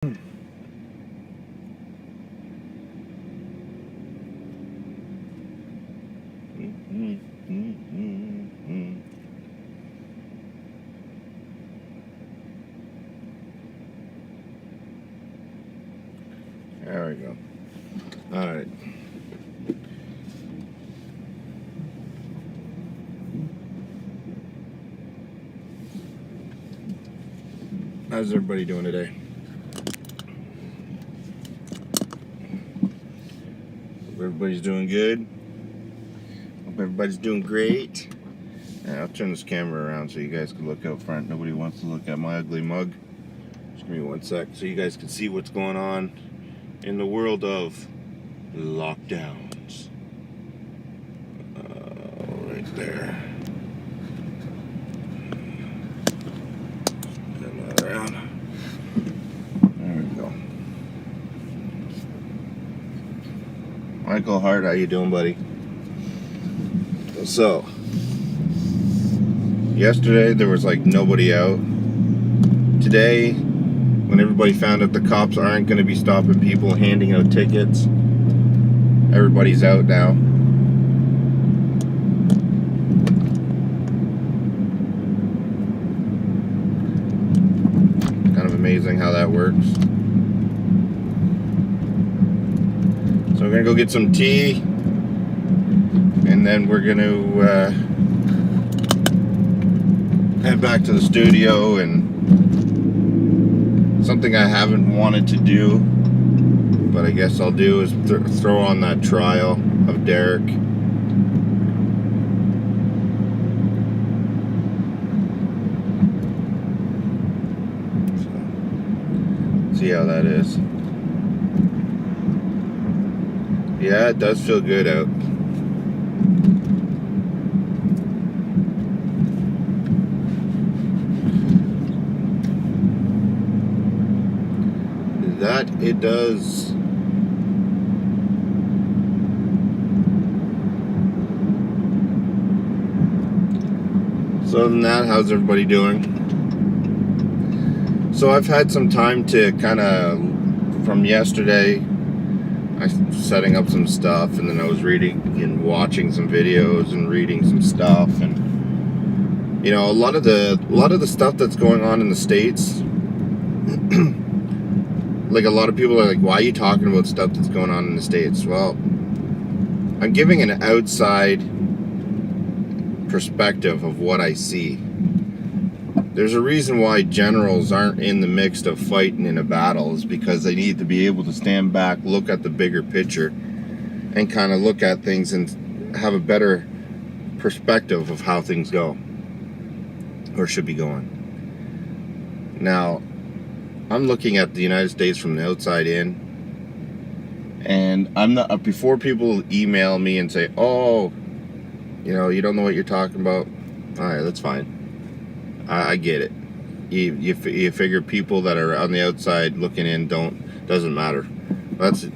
There we go. All right. How's everybody doing today? Hope everybody's doing good. Hope everybody's doing great. Yeah, I'll turn this camera around so you guys can look out front. Nobody wants to look at my ugly mug. Just give me one sec so you guys can see what's going on in the world of lockdowns. Right there. Turn that around. There we go. Michael Hart, how you doing, buddy? So, yesterday there was like nobody out. Today, when everybody found out the cops aren't going to be stopping people handing out tickets, everybody's out now. Kind of amazing how that works. So we're going to go get some tea, and then we're going to head back to the studio. And something I haven't wanted to do, but I guess I'll do, is throw on that trial of Derek. So, see how that is. Yeah, it does feel good out. That it does. So other than that, how's everybody doing? So I've had some time to kind of, from yesterday, I was setting up some stuff, and then I was reading and watching some videos and reading some stuff, and you know, a lot of the stuff that's going on in the States. Like, a lot of people are like, why are you talking about stuff that's going on in the States? Well, I'm giving an outside perspective of what I see. There's a reason why generals aren't in the mix of fighting in a battle, is because they need to be able to stand back, look at the bigger picture, and kind of look at things and have a better perspective of how things go, or should be going. Now, I'm looking at the United States from the outside in, and I'm not, before people email me and say, oh, you know, you don't know what you're talking about. All right, that's fine. I get it. You figure people that are on the outside looking in doesn't matter. That's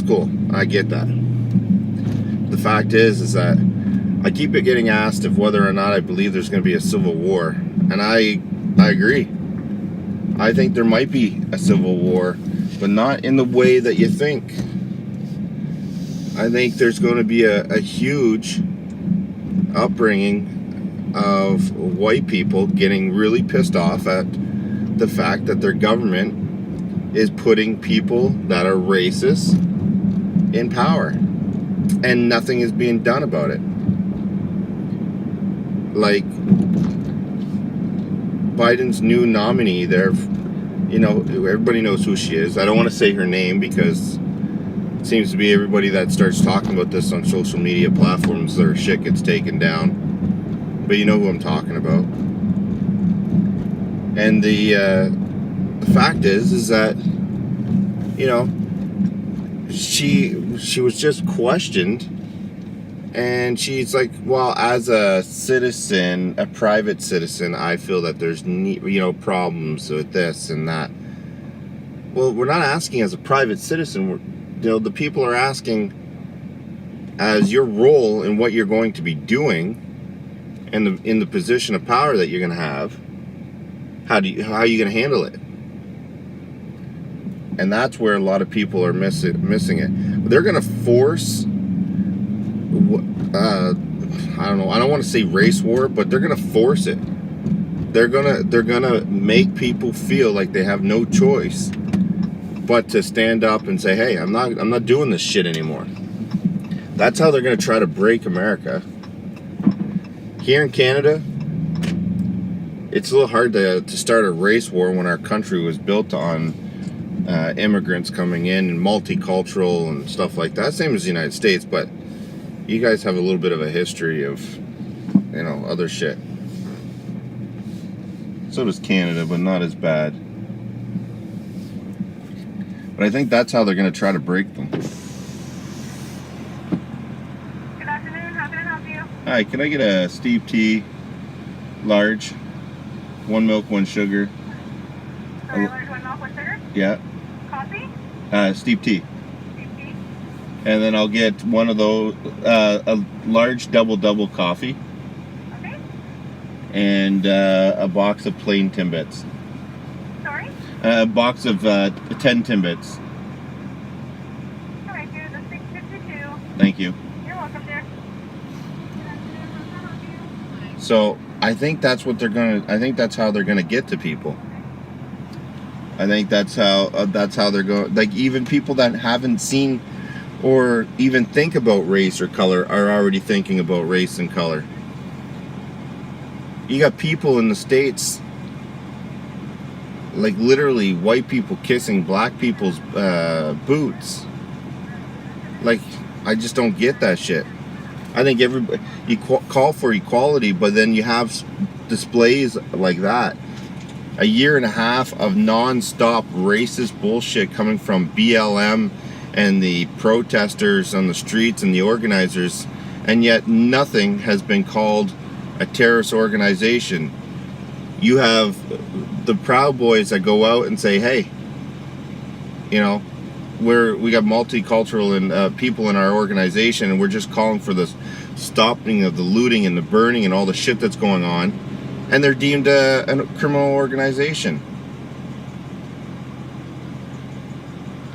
cool. I get that. The fact is that I keep getting asked if whether or not I believe there's going to be a civil war, and I agree. I think there might be a civil war, but not in the way that you think. I think there's going to be a huge upbringing of white people getting really pissed off at the fact that their government is putting people that are racist in power, and nothing is being done about it. Like, Biden's new nominee there, you know, everybody knows who she is. I don't want to say her name because it seems to be everybody that starts talking about this on social media platforms, their shit gets taken down. But you know who I'm talking about. And the fact is that, you know, she was just questioned. And she's like, well, as a citizen, a private citizen, I feel that there's, you know, problems with this and that. Well, we're not asking as a private citizen. You know, the people are asking as your role in what you're going to be doing, and in the position of power that you're going to have. How are you going to handle it? And that's where a lot of people are missing it. They're going to force, I don't know, I don't want to say race war, but they're going to force it. They're gonna make people feel like they have no choice but to stand up and say, hey, I'm not doing this shit anymore. That's how they're gonna try to break America. Here in Canada, it's a little hard to start a race war when our country was built on immigrants coming in and multicultural and stuff like that. Same as the United States, but you guys have a little bit of a history of, you know, other shit. So does Canada, but not as bad. But I think that's how they're going to try to break them. Good afternoon. How can I help you? Hi, can I get a Steve tea, large, 1 milk, 1 sugar? Sorry, large 1 milk, 1 sugar? Yeah. Coffee? Steve tea. Steve tea? And then I'll get one of those, a large double coffee. Okay. And a box of plain Timbits. Sorry? A box of 10 Timbits. Alright, here's the $6.52. Thank you. You're welcome, dear. Good afternoon. How can I help you? So I think that's what they're gonna. I think that's how they're gonna get to people. I think that's how they're going. Like, even people that haven't seen or even think about race or color are already thinking about race and color. You got people in the States, like literally white people kissing black people's boots. Like, I just don't get that shit. I think everybody, you call for equality, but then you have displays like that. A year and a half of non-stop racist bullshit coming from BLM and the protesters on the streets and the organizers, and yet nothing has been called a terrorist organization. You have the Proud Boys that go out and say, hey, you know, we got multicultural and people in our organization, and we're just calling for the stopping of the looting and the burning and all the shit that's going on, and they're deemed a criminal organization.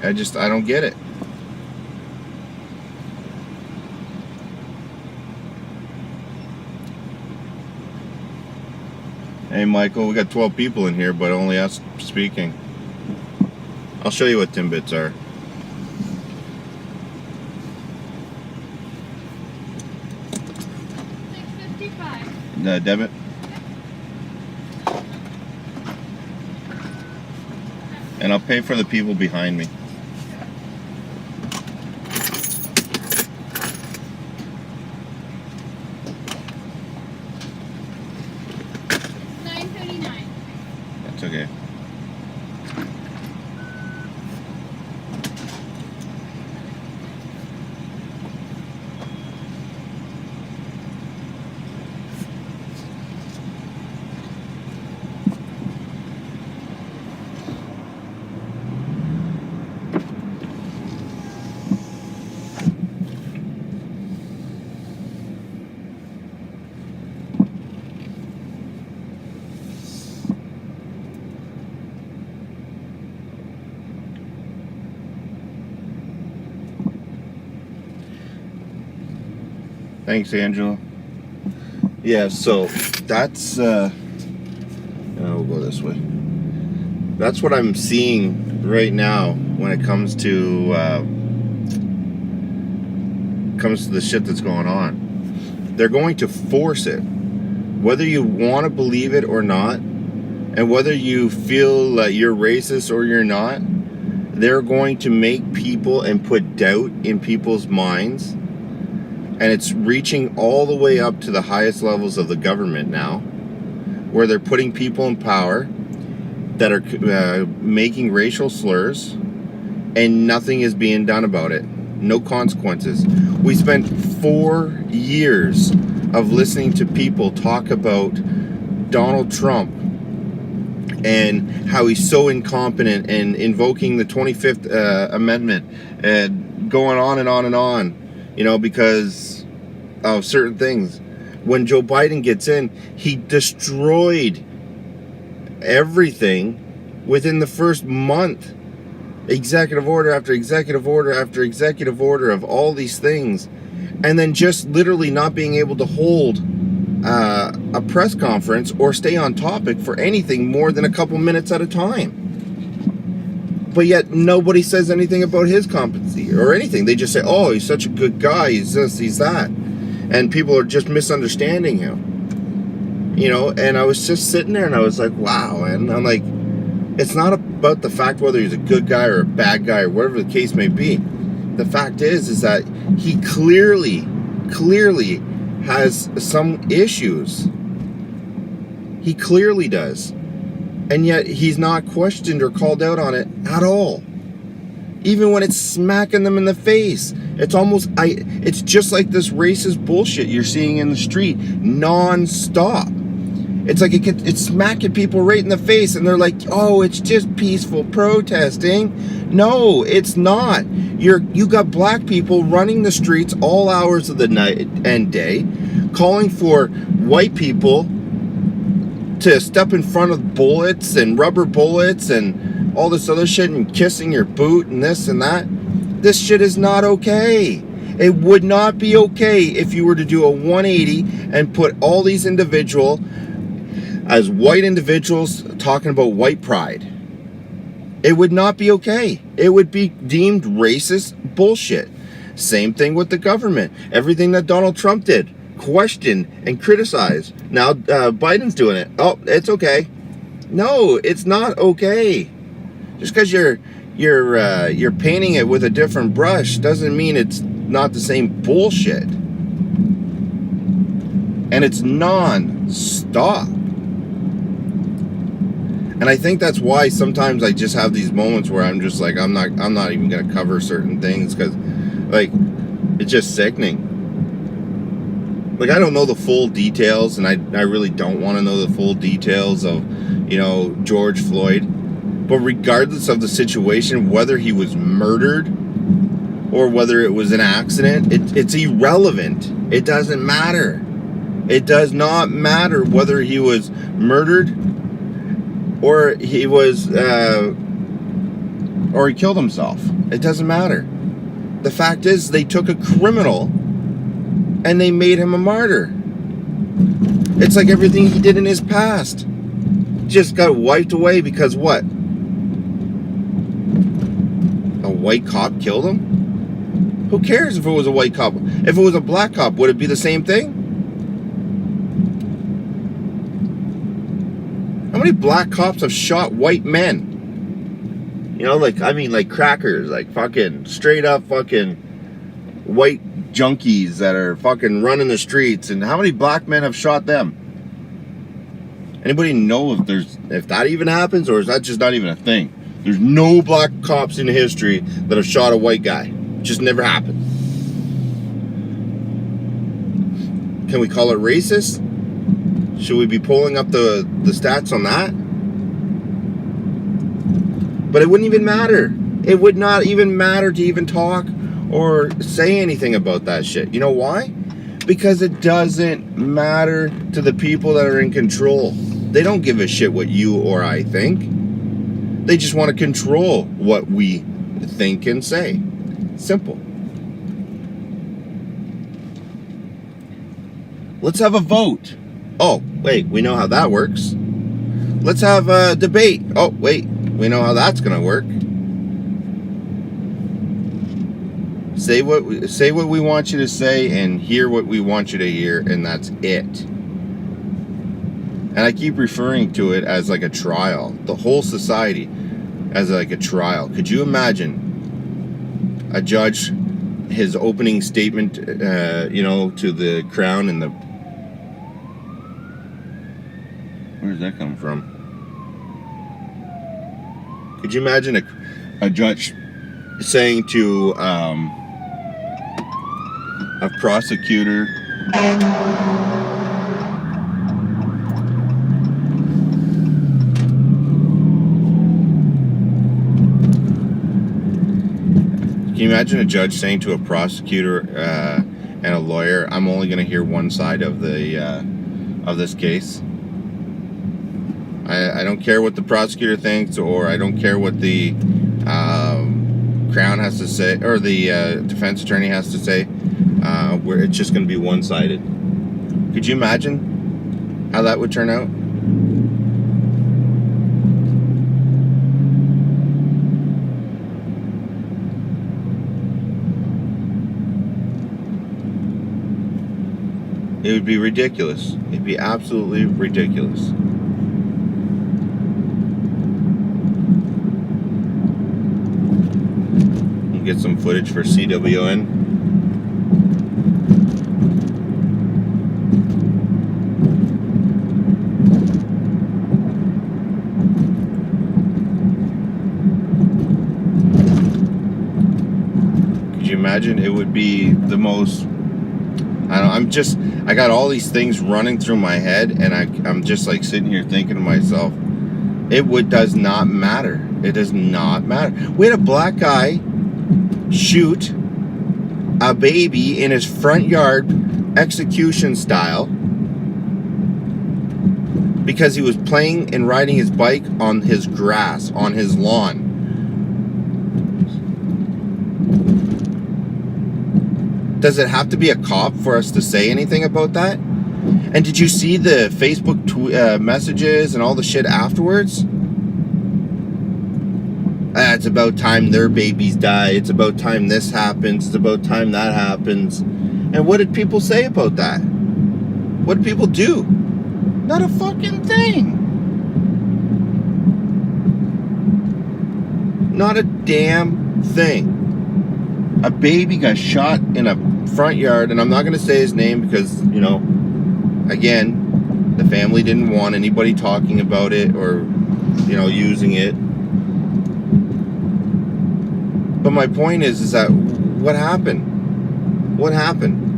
I don't get it. Hey Michael, we got 12 people in here, but only us speaking. I'll show you what Timbits are. $6.55. Debit. And I'll pay for the people behind me. $9.39. That's okay. Thanks, Angela. Yeah, so that's we'll go this way. That's what I'm seeing right now when it comes to the shit that's going on. They're going to force it, whether you want to believe it or not, and whether you feel that you're racist or you're not. They're going to make people and put doubt in people's minds. And it's reaching all the way up to the highest levels of the government now, where they're putting people in power that are making racial slurs, and nothing is being done about it. No consequences. We spent 4 years of listening to people talk about Donald Trump and how he's so incompetent, and invoking the 25th Amendment, and going on and on and on. You know, because of certain things. When Joe Biden gets in, he destroyed everything within the first month. executive order after executive order after executive order of all these things, and then just literally not being able to hold a press conference or stay on topic for anything more than a couple minutes at a time. But yet nobody says anything about his competency or anything. They just say, oh, he's such a good guy, he's this, he's that. And people are just misunderstanding him. You know, and I was just sitting there and I was like, wow. And I'm like, it's not about the fact whether he's a good guy or a bad guy or whatever the case may be. The fact is that he clearly has some issues. He clearly does. And yet he's not questioned or called out on it at all. Even when it's smacking them in the face. It's just like this racist bullshit you're seeing in the street non-stop. It's like it's smacking people right in the face and they're like, oh, it's just peaceful protesting. No, it's not. You got black people running the streets all hours of the night and day, calling for white people to step in front of bullets and rubber bullets and all this other shit and kissing your boot and this and that. This shit is not okay. It would not be okay if you were to do a 180 and put all these individuals as white individuals talking about white pride. It would not be okay. It would be deemed racist bullshit. Same thing with the government. Everything that Donald Trump did, questioned and criticized. Now Biden's doing it. Oh, it's okay. No, it's not okay. Just because you're painting it with a different brush doesn't mean it's not the same bullshit. And it's non-stop. And I think that's why sometimes I just have these moments where I'm just like, I'm not even gonna cover certain things because, like, it's just sickening. Like, I don't know the full details, and I really don't want to know the full details of, you know, George Floyd. But regardless of the situation, whether he was murdered or whether it was an accident, it's irrelevant. It doesn't matter. It does not matter whether he was murdered or he was, or he killed himself. It doesn't matter. The fact is, they took a criminal and they made him a martyr. It's like everything he did in his past just got wiped away because what? A white cop killed him? Who cares if it was a white cop? If it was a black cop, would it be the same thing? How many black cops have shot white men? You know, like, I mean, like crackers, like fucking straight up fucking white junkies that are fucking running the streets. And how many black men have shot them? Anybody know if that even happens, or is that just not even a thing? There's no black cops in history that have shot a white guy. It just never happened. Can we call it racist? Should we be pulling up the stats on that? But it wouldn't even matter. It would not even matter to even talk or say anything about that shit. You know why? Because it doesn't matter to the people that are in control. They don't give a shit what you or I think. They just want to control what we think and say. Simple. Let's have a vote. Oh, wait, we know how that works. Let's have a debate. Oh, wait, we know how that's going to work. Say what we want you to say and hear what we want you to hear, and that's it. And I keep referring to it as like a trial. The whole society as like a trial. Could you imagine a judge, his opening statement, you know, to the crown and the... Where does that come from? Could you imagine a judge saying to a prosecutor, can you imagine a judge saying to a prosecutor and a lawyer, I'm only going to hear one side of this case. I don't care what the prosecutor thinks, or I don't care what the Crown has to say, or the defense attorney has to say, where it's just going to be one-sided. Could you imagine how that would turn out? It would be ridiculous. It'd be absolutely ridiculous. We'll get some footage for CWN. Could you imagine? It would be the most... I got all these things running through my head, and I'm just like sitting here thinking to myself, does not matter. It does not matter. We had a black guy shoot a baby in his front yard, execution style, because he was playing and riding his bike on his grass, on his lawn. Does it have to be a cop for us to say anything about that? And did you see the Facebook messages and all the shit afterwards? It's about time their babies die. It's about time this happens. It's about time that happens. And what did people say about that? What did people do? Not a fucking thing. Not a damn thing. A baby got shot in a front yard, and I'm not going to say his name because, you know, again, the family didn't want anybody talking about it or, you know, using it. But my point is that what happened? What happened?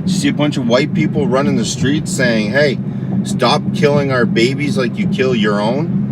You see a bunch of white people running the streets saying, hey, stop killing our babies like you kill your own.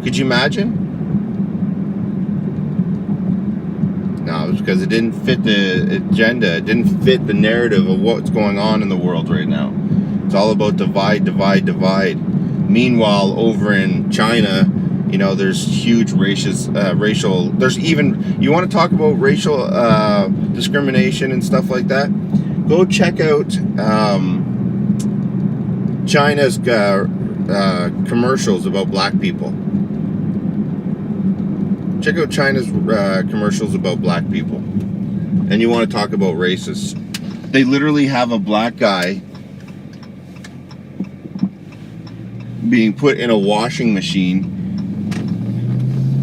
Could you imagine? No, it was because it didn't fit the agenda. It didn't fit the narrative of what's going on in the world right now. It's all about divide, divide, divide. Meanwhile, over in China, you know, there's huge racial, there's even, you want to talk about racial discrimination and stuff like that? Go check out China's commercials about black people. Check out China's commercials about black people. And you want to talk about racists. They literally have a black guy being put in a washing machine,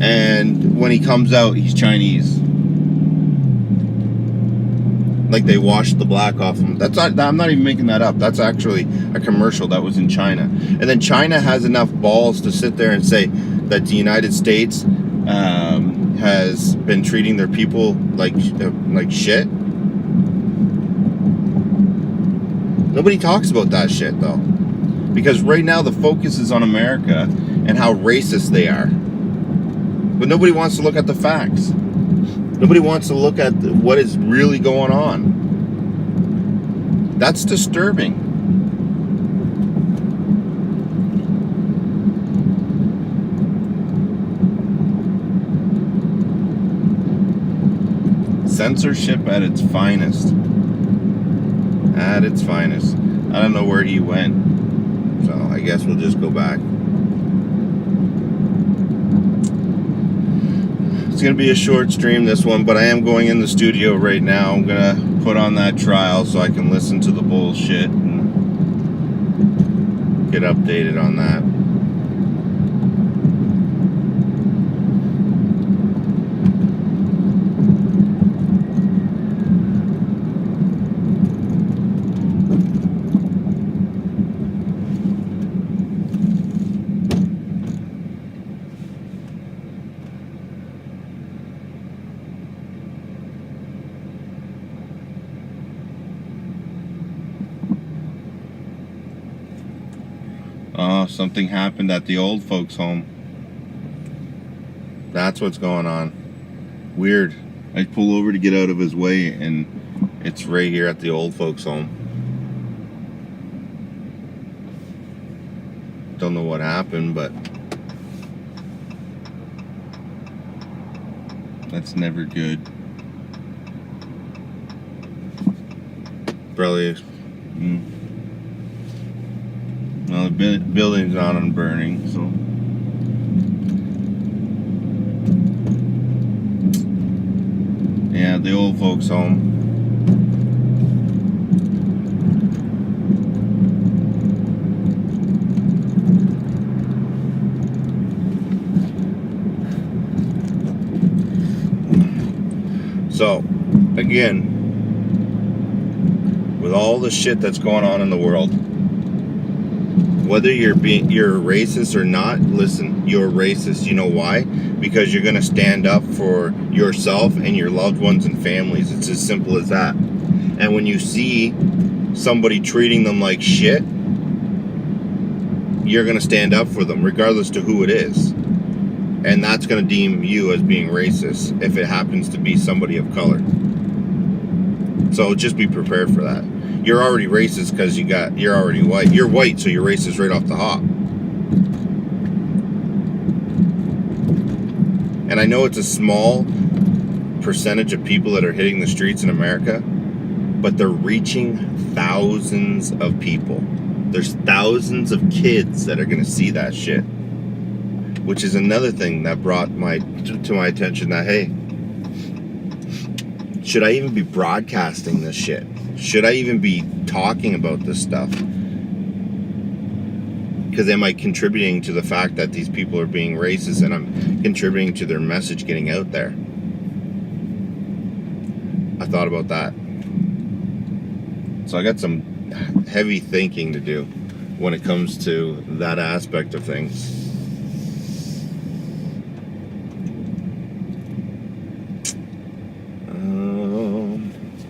and when he comes out, he's Chinese. Like they washed the black off him. I'm not even making that up. That's actually a commercial that was in China. And then China has enough balls to sit there and say that the United States has been treating their people like shit. Nobody talks about that shit though, because right now the focus is on America and how racist they are, but nobody wants to look at the facts. Nobody wants to look at what is really going on. That's disturbing. Censorship at its finest. At its finest. I don't know where he went, so I guess we'll just go back. It's going to be a short stream, this one, but I am going in the studio right now. I'm going to put on that trial so I can listen to the bullshit and get updated on that. Oh, something happened at the old folks' home. That's what's going on. Weird. I pull over to get out of his way, and it's right here at the old folks' home. Don't know what happened, but that's never good. Probably. Well, the building's not on burning, so. Yeah, the old folks' home. So, again, with all the shit that's going on in the world, whether you're racist or not, listen, you're racist. You know why? Because you're going to stand up for yourself and your loved ones and families. It's as simple as that. And when you see somebody treating them like shit, you're going to stand up for them, regardless to who it is. And that's going to deem you as being racist if it happens to be somebody of color. So just be prepared for that. You're already racist because you're already white. You're white, so you're racist right off the hop. And I know it's a small percentage of people that are hitting the streets in America, but they're reaching thousands of people. There's thousands of kids that are going to see that shit. Which is another thing that brought to my attention that, hey, should I even be broadcasting this shit? Should I even be talking about this stuff? Because am I contributing to the fact that these people are being racist and I'm contributing to their message getting out there? I thought about that. So I got some heavy thinking to do when it comes to that aspect of things.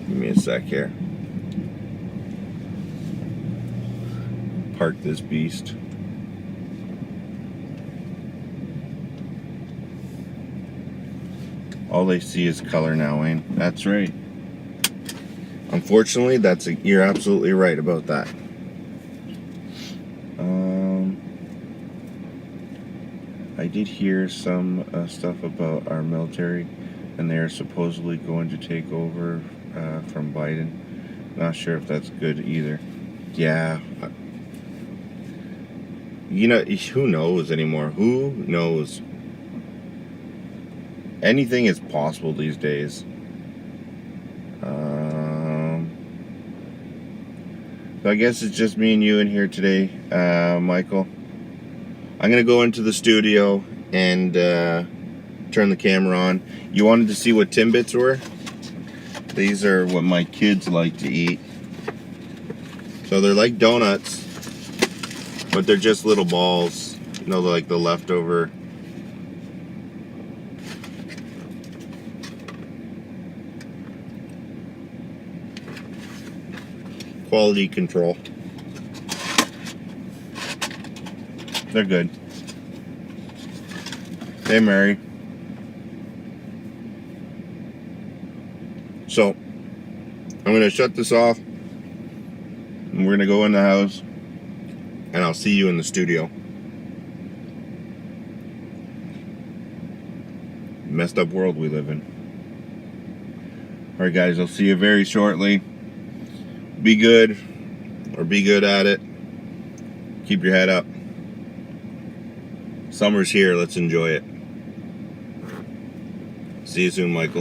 Give me a sec here. Park this beast. All they see is color now, Wayne. That's right. Unfortunately, you're absolutely right about that. I did hear some stuff about our military, and they're supposedly going to take over from Biden. Not sure if that's good either. Yeah. You know, who knows anymore? Who knows? Anything is possible these days. So I guess it's just me and you in here today, Michael. I'm going to go into the studio and turn the camera on. You wanted to see what Timbits were? These are what my kids like to eat. So they're like donuts, but they're just little balls. You know, like the leftover. Quality control. They're good. Hey, Mary. So, I'm going to shut this off. And we're going to go in the house. And I'll see you in the studio. Messed up world we live in. Alright, guys. I'll see you very shortly. Be good. Or be good at it. Keep your head up. Summer's here. Let's enjoy it. See you soon, Michael.